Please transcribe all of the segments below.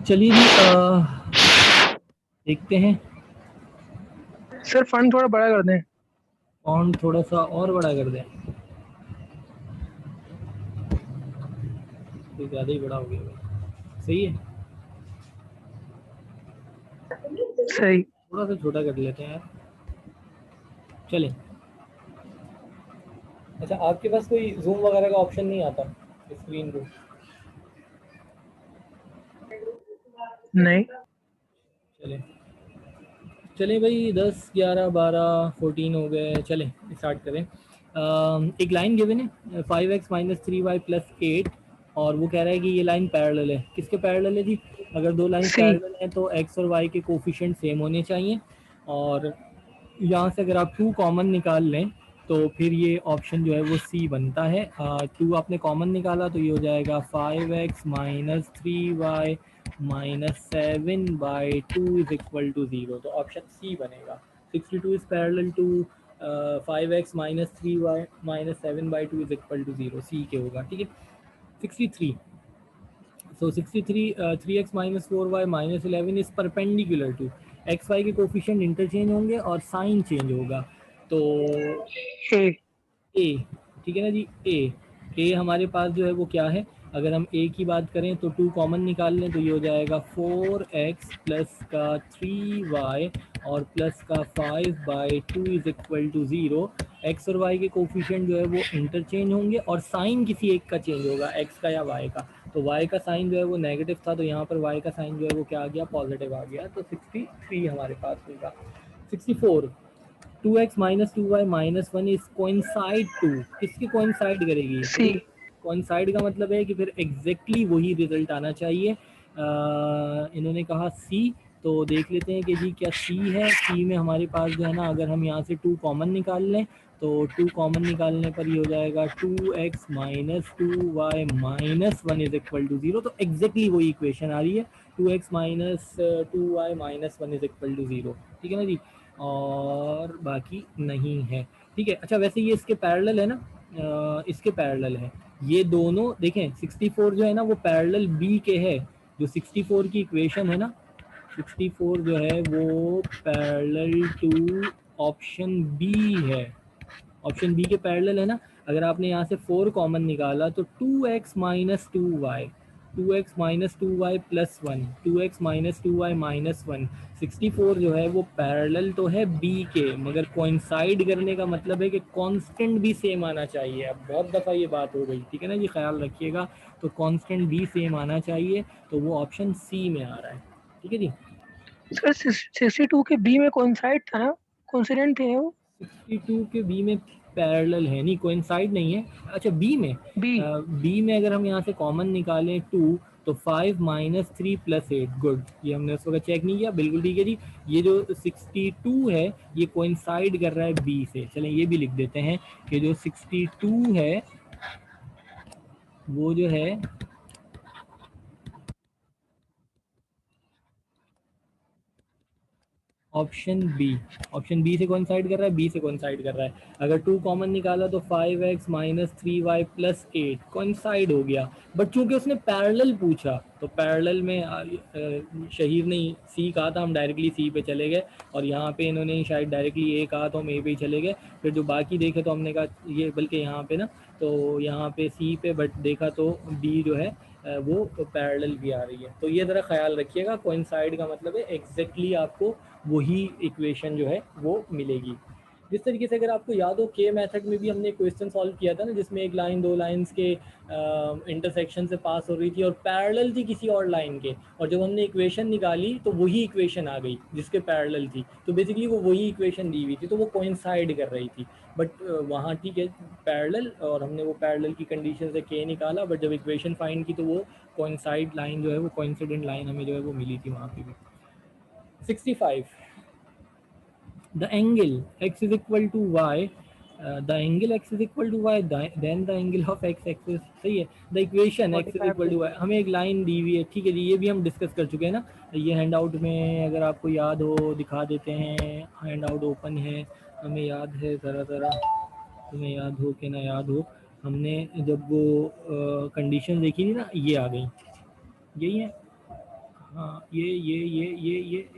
चलिए जी देखते हैं। सर फंड थोड़ा बड़ा कर दें। फॉन्ट थोड़ा सा और बड़ा कर दें, तो ज़्यादा ही बड़ा हो गया भाई। सही है, सही। थोड़ा सा छोटा कर लेते हैं यार। चलें। अच्छा, आपके पास कोई जूम वगैरह का ऑप्शन नहीं आता स्क्रीन को? नहीं। चलें चलें भाई, 10 11 12 14 हो गए। चलें स्टार्ट करें। एक लाइन गिवन है 5x माइनस 3y प्लस 8, और वो कह रहा है कि ये लाइन पैरेलल है। किसके पैरेलल है जी? अगर दो लाइन सी। पैरेलल हैं तो x और y के कोफिशिएंट सेम होने चाहिए, और यहाँ से अगर आप 2 कॉमन निकाल लें तो फिर ये ऑप्शन जो है वो सी बनता है। 2 आपने कॉमन निकाला तो ये हो जाएगा 5x minus 3y minus 7/2 is equal to 0, तो ऑप्शन सी बनेगा। 62 is parallel to 5x minus 3y minus 7/2 is equal to 0, C के होगा। ठीक है। 63, so 63 3x minus 4y minus 11 is perpendicular to x y के कोफिशिएंट इंटरचेंज होंगे और sign change होगा, तो ए। ए। ठीक है ना जी, ए हमारे पास जो है वो क्या है? अगर हम ए की बात करें तो 2 कॉमन निकाल लें तो ये हो जाएगा 4x प्लस का 3y और प्लस का 5/2 इज इक्वल टू 0। एक्स और वाई के कोफिशिएंट जो है वो इंटरचेंज होंगे और साइन किसी एक का चेंज होगा, एक्स का या वाई का। तो वाई का साइन जो है वो नेगेटिव था, तो यहाँ पर वाई का साइन जो है वो क्या आ गया? पॉजिटिव आ गया। तो 63 हमारे पास होगा। 64, 2x minus 2y minus 1 is coincide to, किसकी कोइंसाइड करेगी? तो सी। कोइंसाइड का मतलब है कि फिर एग्जैक्टली वही रिजल्ट आना चाहिए। इन्होंने कहा सी, तो देख लेते हैं कि जी क्या सी है। सी में हमारे पास जो है ना, अगर हम यहाँ से 2 कॉमन निकाल लें तो 2 कॉमन निकालने पर ये हो जाएगा 2x minus 2y minus 1 is equal to 0, तो एग्जैक्टली वही इक्वेशन आ रही है। 2x minus 2y minus 1 is equal to 0। ठीक है ना जी, और बाकी नहीं है। ठीक है। अच्छा, वैसे ये इसके पैरेलल है ना, इसके पैरेलल है ये दोनों। देखें 64 जो है ना वो पैरेलल बी के है। जो 64 की इक्वेशन है ना, 64 जो है वो पैरेलल टू ऑप्शन बी है। ऑप्शन बी के पैरेलल है ना। अगर आपने यहाँ से 4 कॉमन निकाला तो 2x minus 2y, 2x minus 2y plus 1, 2x minus 2y minus 1। 64 जो है वो पैरेलल तो है बी के, मगर कोइंसाइड करने का मतलब है कि कांस्टेंट भी सेम आना चाहिए। अब बहुत दफ़ा ये बात हो गई, ठीक है ना जी, ख्याल रखिएगा। तो कांस्टेंट भी सेम आना चाहिए, तो वो ऑप्शन सी में आ रहा है। ठीक है जी। सर 62 के बी में कोइंसाइड था ना, कोइंसिडेंट थे वो। 62 के बी में पैरेलल है, नहीं कोइंसाइड नहीं है। अच्छा, बी में, बी। बी में अगर हम यहाँ से कॉमन निकालें 2, तो 5 माइनस 3 प्लस 8, गुड। ये हमने उस वक्त चेक नहीं किया, बिल्कुल ठीक है जी। ये जो 62 है ये कोइंसाइड कर रहा है बी से। चलें ये भी लिख देते हैं कि जो 62 है वो जो है ऑप्शन बी, ऑप्शन बी से कोइंसाइड कर रहा है, बी से कोइंसाइड कर रहा है। अगर 2 कॉमन निकाला तो 5x minus 3y plus 8 coincide हो गया। बट चूंकि उसने पैरेलल पूछा तो पैरेलल में शहीर ने सी कहा था, हम डायरेक्टली सी पे चले गए, और यहाँ पे इन्होंने शायद डायरेक्टली ए कहा तो हम ए पे ही चले गए। फिर जो बाकी देखे तो हमने कहा ये, बल्कि यहाँ पे ना, तो यहाँ पे सी पे, बट देखा तो बी जो है वो पैरेलल भी आ रही है। तो ये ज़रा ख्याल रखिएगा, कोइंसाइड का मतलब है एग्जैक्टली आपको वही इक्वेशन जो है वो मिलेगी। जिस तरीके से अगर आपको याद हो के मेथड में भी हमने क्वेश्चन सॉल्व किया था ना, जिसमें एक लाइन दो लाइंस के इंटरसेक्शन से पास हो रही थी और पैरेलल थी किसी और लाइन के, और जब हमने इक्वेशन निकाली तो वही इक्वेशन आ गई जिसके पैरेलल थी, तो बेसिकली वो वही इक्वेशन दी हुई थी, तो वो कोइंसाइड कर रही थी। बट वहाँ ठीक है पैरेलल, और हमने वो पैरेलल की कंडीशन से के निकाला, बट जब इक्वेशन फाइंड की तो वो कोइंसाइड लाइन जो है वो कोइंसिडेंट लाइन हमें जो है वो मिली थी वहाँ पे भी। 65, the angle x is equal to y, the angle x is equal to y, then the angle of x axis, सही है। the equation x is 45 equal to y, हमें एक लाइन दी हुई है, ठीक है जी, ये भी हम डिस्कस कर चुके हैं ना। ये हैंड आउट में अगर आपको याद हो दिखा देते हैं, हैंड आउट ओपन है, हमें याद है, ज़रा ज़रा तुम्हें याद हो कि ना याद हो, हमने जब वो कंडीशन देखी थी ना, ये आ गई, यही है। हाँ ये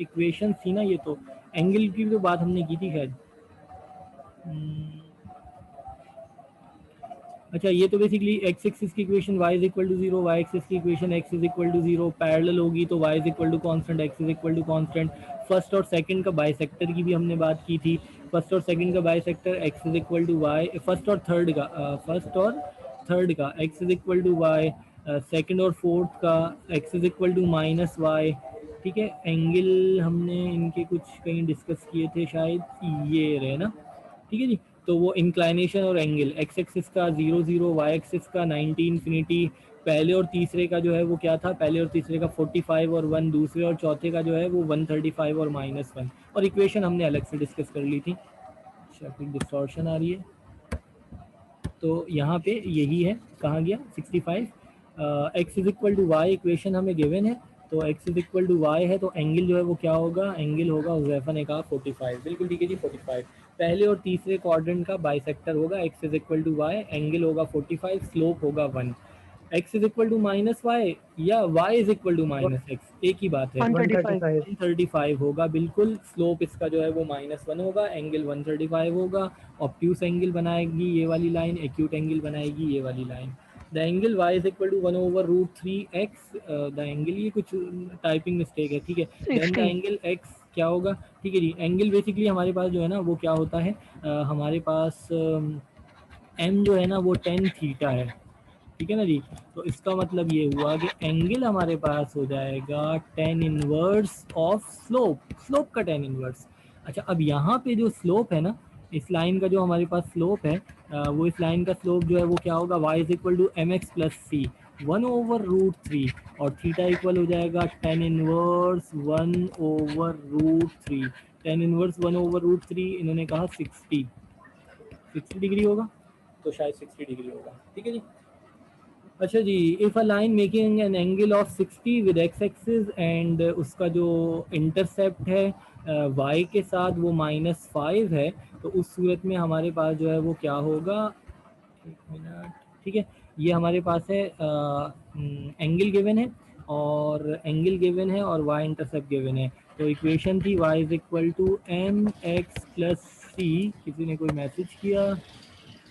इक्वेशन थी ना, ये तो एंगल की भी तो बात हमने की थी शायद। अच्छा, ये तो बेसिकली एक्स एक्सिस की equation y is equal to 0, Y axis की equation x is equal to 0 parallel होगी तो y is equal to constant, x is equal to constant. First और सेकंड का बाइसेक्टर की भी हमने बात की थी। फर्स्ट और सेकंड का bisector x is equal to y, first और थर्ड का x is equal to y, second और फोर्थ का x is equal to minus y. ठीक है, एंगल हमने इनके कुछ कहीं डिस्कस किए थे शायद, ये रहे ना। ठीक है जी, तो वो इंक्लाइनेशन और एंगल एक्स एक्सिस का 0 0, वाई एक्सिस का 90 इन्फिनिटी। पहले और तीसरे का जो है वो क्या था, पहले और तीसरे का 45 और 1, दूसरे और चौथे का जो है वो 135 और -1। और इक्वेशन हमने अलग से डिस्कस कर ली थी। शायद डिस्टॉर्शन आ रही है, तो यहाँ पे यही है, कहाँ गया 65। X is equal to y equation हमें गिवन है, तो x is equal to y है, तो एंगल जो है वो क्या होगा, एंगल होगा, हुज़ैफा ने कहा 45, बिल्कुल ठीक है जी 45। पहले और तीसरे क्वाड्रेंट का बाइसेक्टर होगा X is equal to Y, angle होगा 45, स्लोप होगा 1। X is equal to minus Y या Y is equal to minus X, एक ही बात है। 135। 135 होगा बिल्कुल, स्लोप इसका जो है वो -1 होगा, एंगल 135 होगा। ऑब्ट्यूस एंगल बनाएगी ये वाली लाइन, एक्यूट एंगल बनाएगी ये वाली line. The angle y is equal to 1/√3x, the angle, ये कुछ टाइपिंग मिस्टेक है, ठीक है। Then the 60। एंगल x क्या होगा, ठीक है जी। एंगल बेसिकली हमारे पास जो है ना वो क्या होता है, हमारे पास m जो है ना वो tan थीटा है, ठीक है ना जी। तो इसका मतलब ये हुआ कि एंगल हमारे पास हो जाएगा tan inverse of slope, slope का tan इनवर्स। अच्छा, अब यहाँ पे जो स्लोप है ना, इस लाइन का जो हमारे पास स्लोप है, वो इस लाइन का स्लोप जो है वो क्या होगा, y is equal to M x plus C 1/√3, और थीटा इक्वल हो जाएगा tan इनवर्स 1/√3। tan इनवर्स 1/√3 इन्होंने कहा 60 डिग्री होगा, तो शायद 60 डिग्री होगा, ठीक है जी। अच्छा जी, if a line making an angle of 60 with X axis and उसका जो इंटरसेप्ट है वाई के साथ वो -5 है, तो उस सूरत में हमारे पास जो है वो क्या होगा, एक मिनट, ठीक है। ये हमारे पास है एंगल गिवन है, और वाई इंटरसेप्ट गिवन है। तो इक्वेशन थी y is equal to M x plus C. किसी ने कोई मैसेज किया,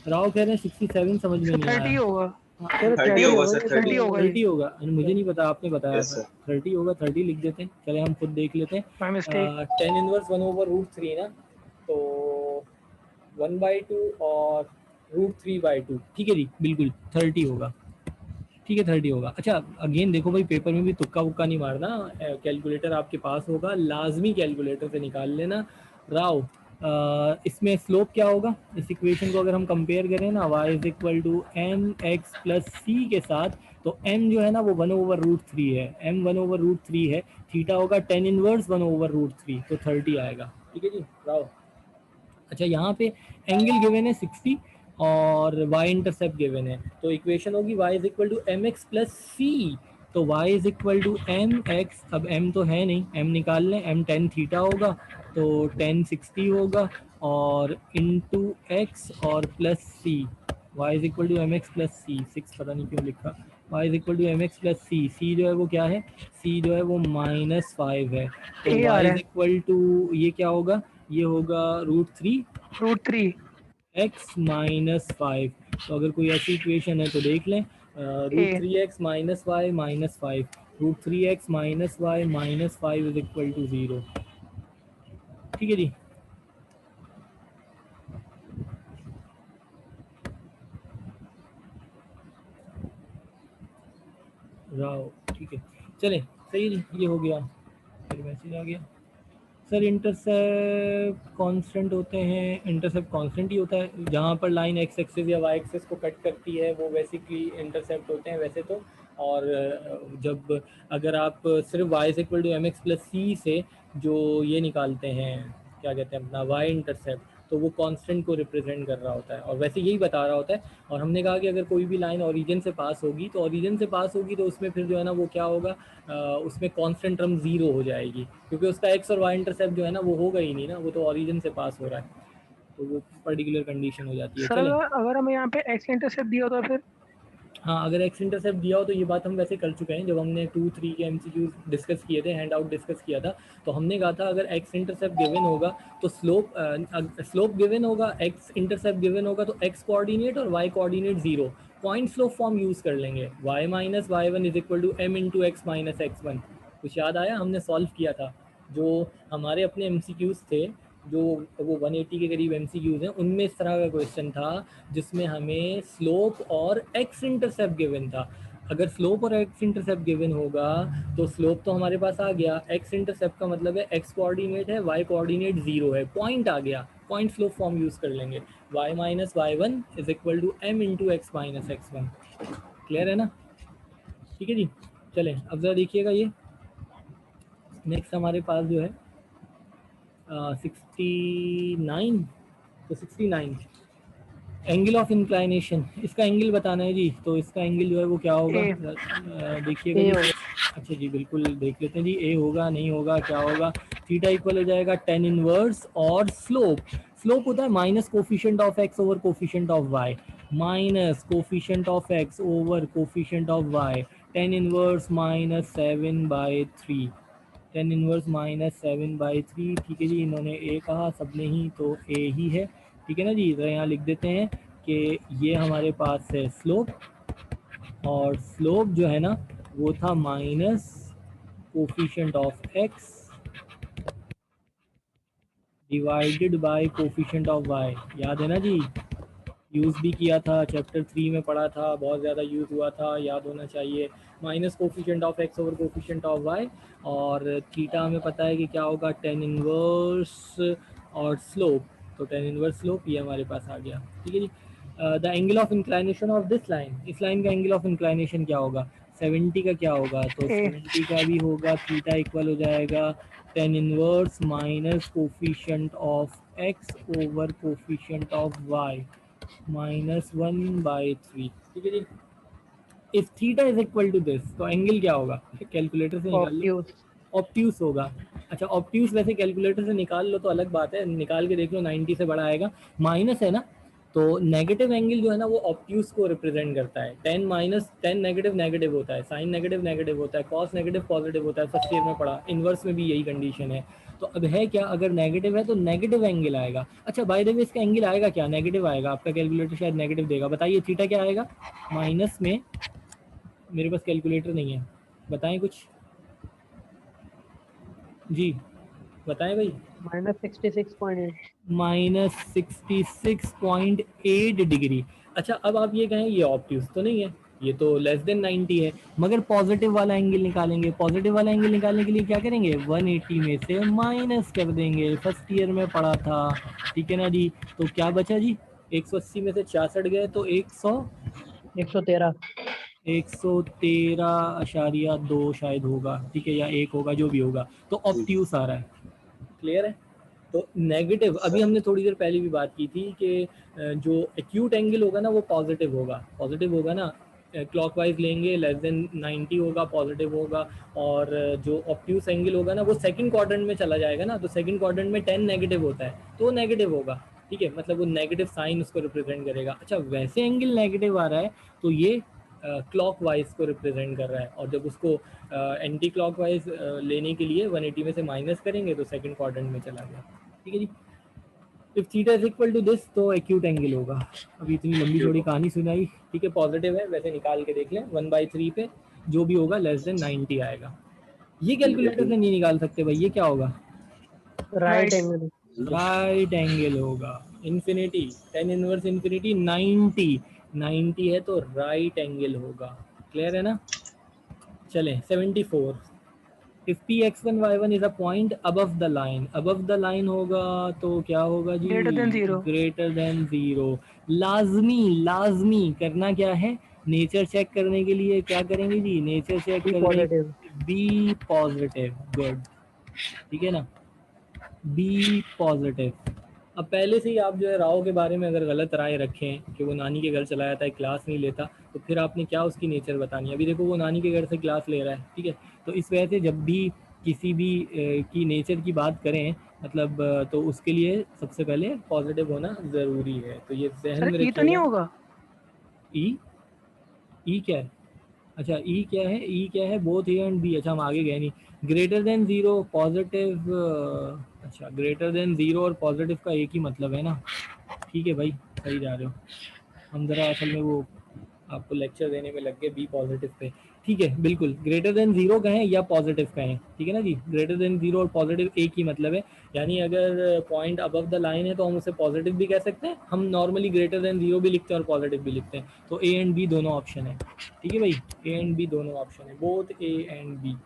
राव कह रहे हैं 67, समझ में सर नहीं 30 आया। होगा। हाँ, कह रहे 30 30 होगा होगा, सर, ये 30। 30 होगा जी। 30 होगा, मुझे नहीं पता, आपने बताया यस था। सर। 30 होगा, 30 लिख देते हैं, चले हम खुद देख लेते हैं। My mistake. tan इनवर्स 1/√3 ना, तो 1/2 और √3/2, ठीक है जी, बिल्कुल 30 होगा, ठीक है 30 होगा। अच्छा, अगेन देखो भाई, पेपर में भी तुक्का वुक्का नहीं मारना, कैलकुलेटर आपके पास होगा, लाजमी कैलकुलेटर से निकाल लेना। राव, इसमें स्लोप क्या होगा, इस इक्वेशन को अगर हम कंपेयर करें ना y is equal to M x plus c के साथ, तो m जो है ना वो 1/√3 है, m 1/√3 है, थीटा होगा tan इनवर्स 1/√3, तो 30 आएगा, ठीक है जी राव। अच्छा, यहाँ पे एंगल गिवन है 60 और वाई इंटरसेप्ट गिवन है, तो इक्वेशन होगी y is equal to M x plus c. तो y is equal to M x, अब m तो है नहीं, m निकाल लें, m tan थीटा होगा, तो tan 60 होगा, और इंटू एक्स और plus c. y is equal to M x plus c, 6 पता नहीं क्यों लिखा, y is equal to M x plus c, c जो है वो क्या है, सी जो है वो -5 है, तो ए आ y रहा इज है इक्वल टू, ये क्या होगा, ये होगा √3 √3। x -5। तो अगर कोई ऐसी इक्वेशन है तो देख लें, a √3x -y -5, √3x -y -5 is equal to 0, ठीक है जी। राव, ठीक है, चलें, सही है जी, ये हो गया। फिर मैसेज आ गया, सर इंटरसेप्ट कांस्टेंट होते हैं, इंटरसेप्ट कांस्टेंट ही होता है, जहाँ पर लाइन एक्स एक्सिस या वाई एक्सिस को कट करती है वो बेसिकली इंटरसेप्ट होते हैं वैसे तो। और जब, अगर आप सिर्फ y is equal to M x plus c से जो ये निकालते हैं, क्या कहते हैं अपना y इंटरसेप्ट, तो वो कांस्टेंट को रिप्रेजेंट कर रहा होता है, और वैसे यही बता रहा होता है। और हमने कहा कि अगर कोई भी लाइन ओरिजिन से पास होगी, तो ओरिजिन से पास होगी तो उसमें फिर जो है ना वो क्या होगा, उसमें कांस्टेंट टर्म 0 हो जाएगी, क्योंकि उसका एक्स और वाई इंटरसेप्ट जो है ना वो होगा ही नहीं ना, वो तो ओरिजिन से पास हो रहा है, तो वो पर्टिकुलर कंडीशन हो जाती है। सर, चलें, अगर हमें यहाँ पे एक्स इंटरसेप्ट दिया होता फिर हाँ, अगर एक्स इंटरसेप्ट दिया हो तो ये बात हम वैसे कर चुके हैं जब हमने 2-3 के एमसीक्यूज डिस्कस किए थे, हैंड आउट डिस्कस किया था, तो हमने कहा था अगर एक्स इंटरसेप्ट गिवन होगा तो स्लोप गिवन होगा, एक्स इंटरसेप्ट गिवन होगा तो एक्स कोऑर्डिनेट और y coordinate zero, point slope form use कर लेंगे, y minus y one is equal to m into x minus x one. कुछ याद आया? हमने सॉल्व किया था जो हमारे अपने एमसीक्यूज थे, जो वो 180 के करीब एमसीक्यूज हैं, उनमें इस तरह का क्वेश्चन था जिसमें हमें स्लोप और एक्स इंटरसेप्ट गिवन था। अगर स्लोप और एक्स इंटरसेप्ट गिवन होगा तो स्लोप तो हमारे पास आ गया, एक्स इंटरसेप्ट का मतलब है एक्स कोऑर्डिनेट है, वाई कोऑर्डिनेट जीरो है, पॉइंट आ गया, पॉइंट स्लोप फॉर्म यूज़ कर लेंगे, y minus y one is equal to m into x minus x one. Clear है ना? ठीक है जी, चलें अब ज़रा देखिएगा ये नेक्स्ट हमारे पास जो है 69, तो 69 एंगल ऑफ इंक्लाइनेशन, इसका एंगल बताना है जी, तो इसका एंगल जो है वो क्या होगा? ए देखिएगा ए जी। होगा। अच्छा जी, बिल्कुल देख लेते हैं जी, ए होगा नहीं होगा क्या होगा? थीटा इक्वल हो जाएगा टेन इनवर्स और स्लोप होता है minus coefficient of x over coefficient of y, minus coefficient of x over coefficient of y, tan inverse minus 7/3, tan inverse minus 7/3। ठीक है जी, इन्होंने ए कहा सबने ही, तो ए ही है। ठीक है ना जी, तो यहाँ लिख देते हैं कि ये हमारे पास है स्लोप, और स्लोप जो है ना वो था minus coefficient of x divided by coefficient of y. याद है ना जी, यूज़ भी किया था, चैप्टर 3 में पढ़ा था, बहुत ज़्यादा यूज़ हुआ था, याद होना चाहिए। Minus coefficient of x over coefficient of y, और थीटा हमें पता है कि क्या होगा, टेन इनवर्स और स्लोप, तो टेन इनवर्स स्लोप ये हमारे पास आ गया। ठीक है जी, the angle of inclination of this line, इस लाइन का एंगल ऑफ इंक्लाइनेशन क्या होगा? 70 का क्या होगा? तो ए 70 का भी होगा, थीटा इक्वल हो जाएगा tan inverse minus coefficient of x over coefficient of y minus 1/3। ठीक है जी, if theta is equal to this तो एंगल क्या होगा? कैलकुलेटर से निकाल लो, ऑब्ट्यूज। ऑप्ट्यूस होगा। अच्छा, ऑप्ट्यूस वैसे कैलकुलेटर से निकाल लो तो अलग बात है, निकाल के देख लो 90 से बड़ा आएगा, माइनस है ना, तो नेगेटिव एंगल जो है ना वो ऑप्ट्यूस को रिप्रेजेंट करता है। 10 माइनस 10 नेगेटिव नेगेटिव होता है, साइन नेगेटिव नेगेटिव होता है, कॉस नेगेटिव पॉजिटिव होता है, फर्स्ट ईयर में पढ़ा, इनवर्स में भी यही कंडीशन है। तो अब है क्या, अगर नेगेटिव है तो नेगेटिव एंगल आएगा। अच्छा बाय द वे इसका एंगल आएगा क्या? नेगेटिव आएगा, आपका कैलकुलेटर शायद नेगेटिव देगा, बताइए थीटा क्या आएगा? माइनस में, मेरे पास कैलकुलेटर नहीं है, बताएं कुछ जी, बताएं भाई। -66.8। Minus 66.8 degree. अच्छा अब आप ये कहें ये ऑब्ट्यूस तो नहीं है, ये तो लेस देन 90 है, मगर पॉजिटिव वाला एंगल निकालेंगे, पॉजिटिव वाला एंगल निकालने के लिए क्या करेंगे, 180 में से माइनस कर देंगे, फर्स्ट ईयर में पढ़ा था। ठीक है ना जी, तो क्या बचा जी, 180 में से 66 गए तो 113। 113.2 शायद होगा, ठीक है, या एक होगा, जो भी होगा, तो ऑब्ट्यूस आ रहा है। क्लियर है? तो नेगेटिव, अभी हमने थोड़ी देर पहले भी बात की थी कि जो एक्यूट एंगल होगा ना वो पॉजिटिव होगा, पॉजिटिव होगा ना, क्लॉकवाइज लेंगे लेस देन 90 होगा, पॉजिटिव होगा, और जो ऑब्ट्यूस एंगल होगा ना वो सेकंड क्वाड्रेंट में चला जाएगा ना, तो सेकंड क्वाड्रेंट में 10 नेगेटिव होता है तो वो नेगेटिव होगा। ठीक है, मतलब वो नेगेटिव साइन उसको रिप्रेजेंट करेगा। अच्छा वैसे एंगल नेगेटिव आ रहा है तो ये क्लॉकवाइज को रिप्रेजेंट कर रहा है, और जब उसको एंटी क्लॉकवाइज लेने के लिए 180 में से माइनस करेंगे तो सेकंड क्वाड्रेंट में चला गया। ठीक है जी, if theta is equal to this तो एक्यूट एंगल होगा। अभी इतनी लंबी चौड़ी कहानी सुनाई, ठीक है, पॉजिटिव है, वैसे निकाल के देख लें 1/3 पे जो भी होगा लेस देन 90 आएगा। ये कैलकुलेटर से नहीं निकाल सकते भाई, ये क्या होगा? Right right, angle. Right angle होगा। इन्फिनिटी, टेन इनवर्स इन्फिनिटी 90, 90 है तो राइट एंगल होगा। क्लियर है ना? चलें 74, if p x one y one is a point above the line, above the line होगा तो क्या होगा जी, greater than 0। Greater than zero. लाजमी, लाजमी करना क्या है, नेचर चेक करने के लिए क्या करेंगे जी, नेचर चेक बी करने, पॉजिटिव। बी पॉजिटिव, गुड, ठीक है ना, बी पॉजिटिव। अब पहले से ही आप जो है राव के बारे में अगर गलत राय रखें कि वो नानी के घर चला जाता है, क्लास नहीं लेता, तो फिर आपने क्या उसकी नेचर बतानी है? अभी देखो वो नानी के घर से क्लास ले रहा है, ठीक है, तो इस वजह से जब भी किसी भी की नेचर की बात करें, मतलब तो उसके लिए सबसे पहले पॉजिटिव होना ज़रूरी है, तो ये जहन सर में ई तो नहीं रखिएगा। होगा? ई, ई क्या है? अच्छा ई क्या है? ई क्या है? Both a and b. अच्छा हम आगे गए नहीं। ग्रेटर देन जीरो पॉजिटिव, अच्छा ग्रेटर देन जीरो और पॉजिटिव का एक ही मतलब है ना। ठीक है भाई, सही जा रहे हो। हम ज़रा असल में वो आपको लेक्चर देने में लग गए बी पॉजिटिव पे। ठीक है, बिल्कुल ग्रेटर देन जीरो कहें या पॉजिटिव कहें, ठीक है ना जी। ग्रेटर देन जीरो और पॉजिटिव एक ही मतलब है, यानी अगर पॉइंट अबव द लाइन है तो हम उसे पॉजिटिव भी कह सकते हैं। हम नॉर्मली ग्रेटर देन जीरो भी लिखते हैं और पॉजिटिव भी लिखते हैं। तो ए एंड बी दोनों ऑप्शन है। ठीक है भाई, ए एंड बी दोनों ऑप्शन है, both a and b.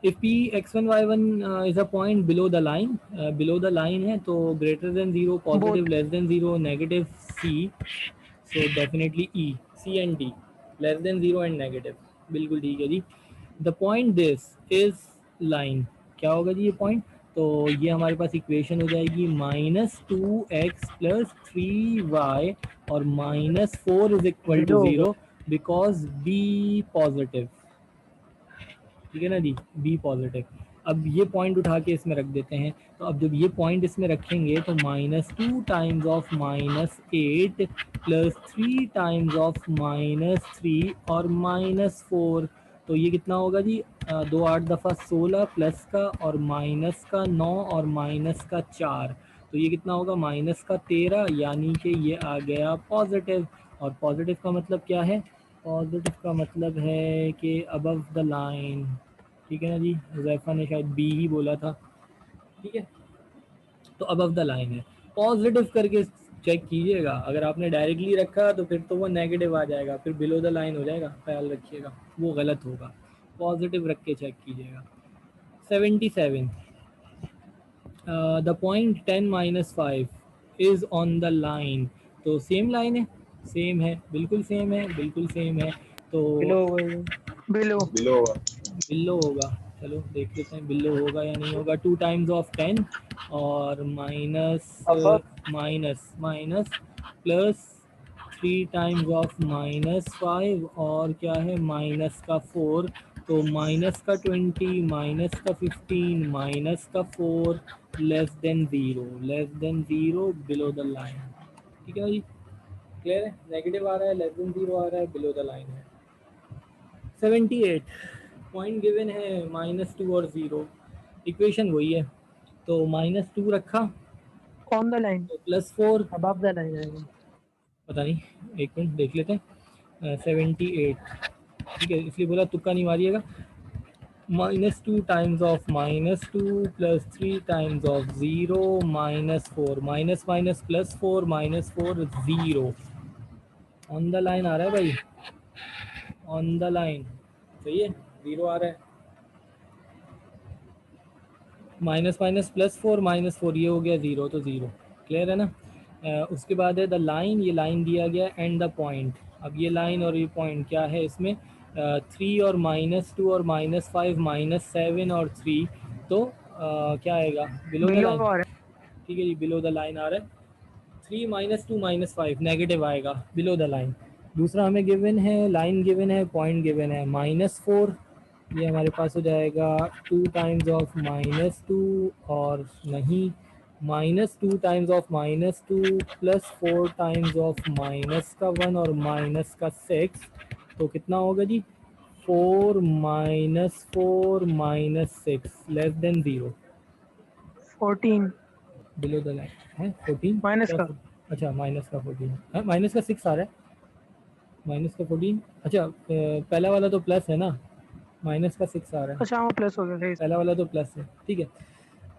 if p x1 y1 is a point below the line, below the line है तो greater than zero, both. positive, less than zero, negative, c, so definitely e, c and d, less than zero and negative। बिल्कुल ठीक है जी। the point this is line, क्या होगा जी ये point? तो ये हमारे पास इक्वेशन हो जाएगी -2x प्लस 3y और -4 इज इक्वल टू जीरो होगा। Zero because b positive. ठीक है ना जी, बी पॉजिटिव। अब ये पॉइंट उठा के इसमें रख देते हैं। तो अब जब ये पॉइंट इसमें रखेंगे तो -2 times of -8 plus 3 times of -3 और -4, तो ये कितना होगा जी? 2 8 दफ़ा 16 प्लस का और माइनस का 9 और माइनस का 4, तो ये कितना होगा? माइनस का 13, यानी कि ये आ गया पॉजिटिव। और पॉजिटिव का मतलब क्या है? पॉजिटिव का मतलब है कि अबव द लाइन। ठीक है ना जी, हुज़ैफा ने शायद बी ही बोला था। ठीक है, तो अबव द लाइन है। पॉजिटिव करके चेक कीजिएगा, अगर आपने डायरेक्टली रखा तो फिर तो वो नेगेटिव आ जाएगा, फिर बिलो द लाइन हो जाएगा, ख्याल रखिएगा वो गलत होगा। पॉजिटिव रख के चेक कीजिएगा। 77 the point 10 -5 is on the line, तो सेम लाइन है, सेम है, बिल्कुल सेम है, बिल्कुल सेम है। तो बिलो होगा। बिलो। बिलो होगा। बिल्लो होगा, चलो देख लेते हैं बिल्लो होगा या नहीं होगा। 2 टाइम्स ऑफ 10 और माइनस अब minus minus plus 3 times of -5 और क्या है? माइनस का 4, तो माइनस का 20 माइनस का 15 माइनस का 4 less than zero, less than zero below the line. ठीक है भाई, क्लियर है? नेगेटिव आ रहा है, लेस देन ज़ीरो आ रहा है, बिलो द लाइन है। 78 पॉइंट गिवन है -2 और 0, इक्वेशन वही है, तो -2 रखा ऑन द लाइन, तो +4, अबव द लाइन आएगा। पता नहीं, एक मिनट देख लेते हैं। 78, ठीक है, इसलिए बोला तुक्का नहीं मारिएगा। -2 times of -2 plus 3 times of 0 -4, minus minus +4 -4 0, on the line आ रहा है भाई, ऑन द लाइन सही है, 0 आ रहा है। माइनस माइनस +4 -4, ये हो गया 0, तो 0, क्लियर है ना। उसके बाद है द लाइन, ये लाइन दिया गया एंड द पॉइंट। अब ये लाइन और ये पॉइंट क्या है इसमें? 3 और -2 और -5 -7 और 3, तो क्या आएगा? Below the below line. आ रहा ठीक है जी, बिलो द लाइन आ रहा है। 3 -2 -5 नेगेटिव आएगा, बिलो द लाइन। दूसरा हमें गिवन है, लाइन गिवन है, पॉइंट गिवन है -4, ये हमारे पास हो जाएगा 2 टाइम्स ऑफ -2 और नहीं -2 times of -2 plus 4 times of minus का 1 और माइनस का 6, तो कितना होगा जी? 4 -4 -6 less than 0, 14 below the line है 14, माइनस क्या का। अच्छा माइनस का 14 है, माइनस का 6 आ रहा है, माइनस का 14। अच्छा पहला वाला तो प्लस है ना, माइनस का 6 आ रहा है, अच्छा हाँ, प्लस हो गया, सही। पहला वाला तो प्लस है। ठीक है,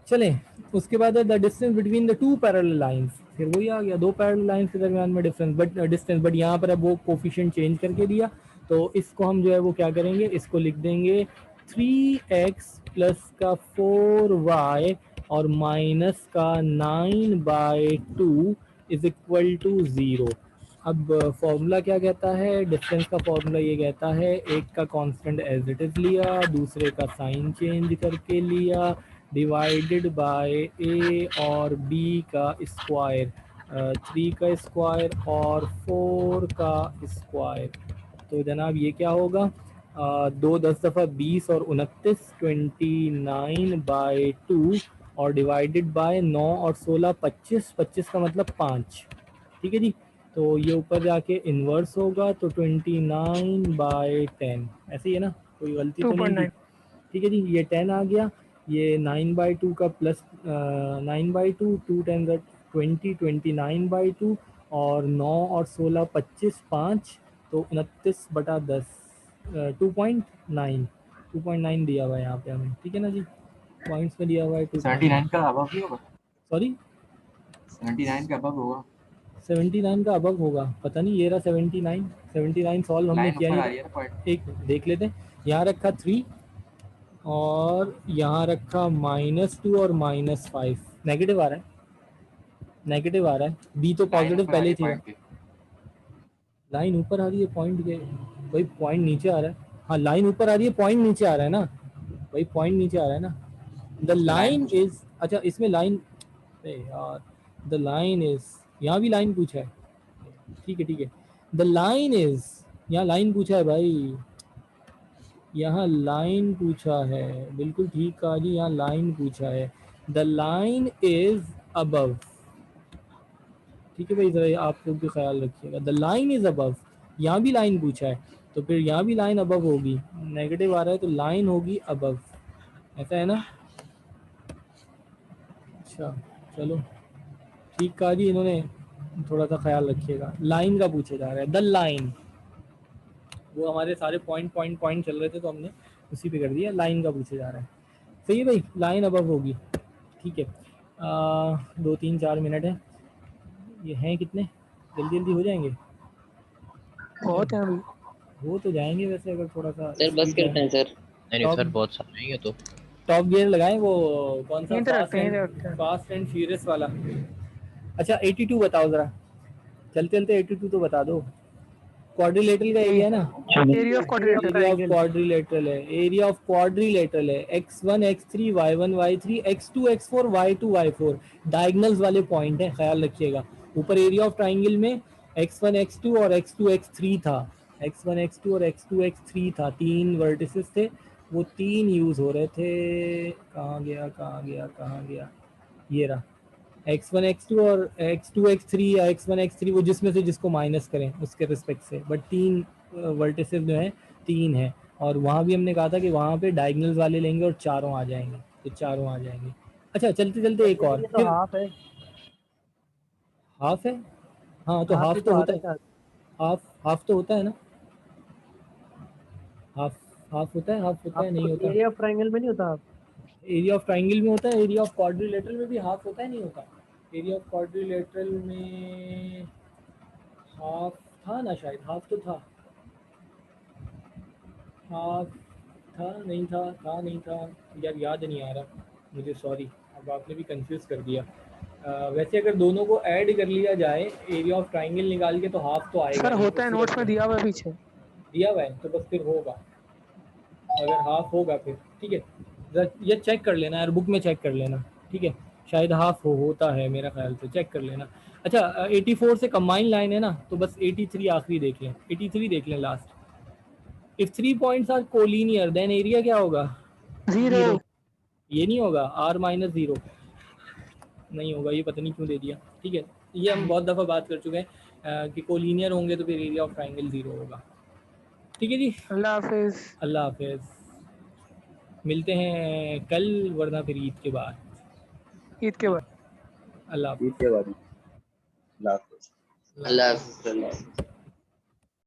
चलें। उसके बाद है the distance between the two parallel lines, फिर वही आ गया, दो पैरेलल लाइंस के दरमियान में डिफरेंस, बट डिस्टेंस, बट यहाँ पर अब वो कोफिशिएंट चेंज करके दिया, तो इसको हम जो है वो क्या करेंगे, इसको लिख देंगे 3x प्लस का 4y और माइनस का 9/2 इज इक्वल टू 0। अब फॉर्मूला क्या कहता है? डिस्टेंस का फॉर्मूला ये कहता है, एक का कांस्टेंट एज इट इज़ लिया, दूसरे का साइन चेंज करके लिया, डिवाइडेड बाय ए और बी का स्क्वायर, 3 का स्क्वायर और 4 का स्क्वायर, तो जनाब ये क्या होगा? 2 10 दफ़ा 20 और 29, 29/2 और डिवाइडेड बाय 9 और 16 25, 25 का मतलब 5। ठीक है जी, तो ये ऊपर जाके इन्वर्स होगा, तो 29/10 ऐसे ही है ना, कोई गलती तो नहीं की? 2.9 ठीक है जी, ये 10 आ गया, ये 9/2 का प्लस 9/2, 2 10 20, 29/2 और 9 और 16 25 5, तो 29/10 2.9 2.9 दिया हुआ है यहाँ पे हमें, ठीक है ना जी, पॉइंट्स में दिया हुआ है 2.9। 79 का अबव ही होगा, सॉरी 79 का अबव होगा, 79 का अबव होगा, पता नहीं, ये रहा 79 सॉल्व हमने लाइन किया ऊपर आ नहीं रही है ना पॉइंट। था। एक देख लेते हैं, यहाँ रखा 3 और यहाँ रखा -2 और -5, नेगेटिव आ रहा है, नेगेटिव आ रहा है, बी तो लाइन पॉजिटिव ऊपर आ पहले रही ही है थी। पॉइंट के, लाइन ऊपर आ रही है पॉइंट के, भाई पॉइंट नीचे आ रहा है, हाँ लाइन ऊपर आ रही है, पॉइंट नीचे आ रहा है ना भाई, पॉइंट नीचे आ रहा है ना, द उसमें लाइन लाइन पूछा इज, अच्छा इसमें लाइन, अरे यार, द लाइन इज, यहाँ भी लाइन पूछा है, ठीक है ठीक है, द लाइन इज, यहाँ लाइन पूछा है भाई, यहाँ लाइन पूछा है, बिल्कुल ठीक कहा जी, यहाँ लाइन पूछा है, द लाइन इज अबव, ठीक है भाई, जरा आप लोग भी ख्याल रखिएगा, द लाइन इज अबव, यहाँ भी लाइन पूछा है, तो फिर यहाँ भी लाइन अबव होगी, नेगेटिव आ रहा है तो लाइन होगी अबव, ऐसा है ना। अच्छा चलो ठीक कहा जी इन्होंने, थोड़ा सा ख्याल रखिएगा, लाइन का पूछा जा रहा है, द लाइन, वो हमारे सारे पॉइंट पॉइंट पॉइंट चल रहे थे तो हमने उसी पे कर दिया, लाइन का पूछा जा रहा है, सही है भाई, लाइन अबव होगी, ठीक है। 2 3 4 मिनट है, ये हैं कितने, जल्दी जल्दी हो जाएंगे, बहुत है अभी। हो तो जाएंगे वैसे अगर थोड़ा सा सर बस स्पीड करते है। हैं सर। नहीं टॉप सर, बहुत सारे हैं ये तो। टॉप गियर लगाएं, वो कौन सा, यहीं पे रखते हैं, यहीं पे रखते हैं। फास्ट एंड फ्यूरियस वाला। अच्छा 82 बताओ जरा, चलते चलते 82 तो बता दो, क्वाड्रिलेटरल का एरिया है ना, area of quadrilateral area of triangle. Quadrilateral है, एरिया ऑफ क्वाड्रिलेटरल है, x1 x3 y1 y3 x2 x4 y2 y4, diagonals वाले पॉइंट है, ख्याल रखिएगा, ऊपर एरिया ऑफ ट्रायंगल में x1 x2 और x2 x3 था, x1 x2 और x2 x3 था, 3 वर्टिसेस थे, वो 3 यूज हो रहे थे, कहाँ गया कहाँ गया कहाँ गया, ये रहा x1 x2 और x2 x3 या x1 x3, वो जिसमें से जिसको माइनस करें उसके रिस्पेक्ट से, बट 3 वर्टिसेस जो है 3 है, और वहाँ भी हमने कहा था कि वहाँ पे डायगोनल्स वाले लेंगे और चारों आ जाएंगे, तो चारों आ जाएंगे। अच्छा चलते चलते एक और, तो हाफ है, हाफ है, हाँ तो हाफ हाफ ही तो तो आ होता रहा है, है। हाफ तो होता है ना, हाफ हाफ होता है, हाफ होता है, नहीं होता, एरिया ऑफ ट्रायंगल में नहीं होता हाफ। एरिया ऑफ ट्राइंगल में होता है, एरिया ऑफ क्वाड्रिलेटरल में भी हाफ होता है, नहीं होता, एरिया ऑफ क्वाड्रिलेटरल में हाफ था ना, शायद हाफ तो था, हाफ था नहीं था नहीं था, यार याद नहीं आ रहा मुझे, सॉरी, अब आपने भी कंफ्यूज कर दिया। वैसे अगर दोनों को ऐड कर लिया जाए, एरिया ऑफ ट्राइंगल निकाल के, तो हाफ तो आएगा सर नहीं, होता है, उससे नोट्स बच्चे में दिया हुआ है पीछे। दिया हुआ है, तो बस फिर होगा, अगर हाफ होगा फिर ठीक है, ये चेक कर लेना यार, बुक में चेक कर लेना, ठीक है, शायद हाफ होता है मेरा ख्याल से, चेक कर लेना। अच्छा 84 से कंबाइन लाइन है ना, तो बस 83 आखिरी देख लें, 83 देख लें last, if 3 points are collinear then area क्या होगा, 0। ये नहीं होगा, r-0 नहीं होगा, ये पता नहीं क्यों दे दिया, ठीक है, ये हम बहुत दफ़ा बात कर चुके हैं कि कोलिनियर होंगे तो फिर एरिया ऑफ ट्राइंगल 0 होगा, ठीक है जी। अल्लाह हाफिज। अल्लाह हाफिज़, मिलते हैं कल, वरना फिर ईद के बाद, ईद के बाद। अल्लाह ईद के बाद। अल्लाह हाफ़िज़।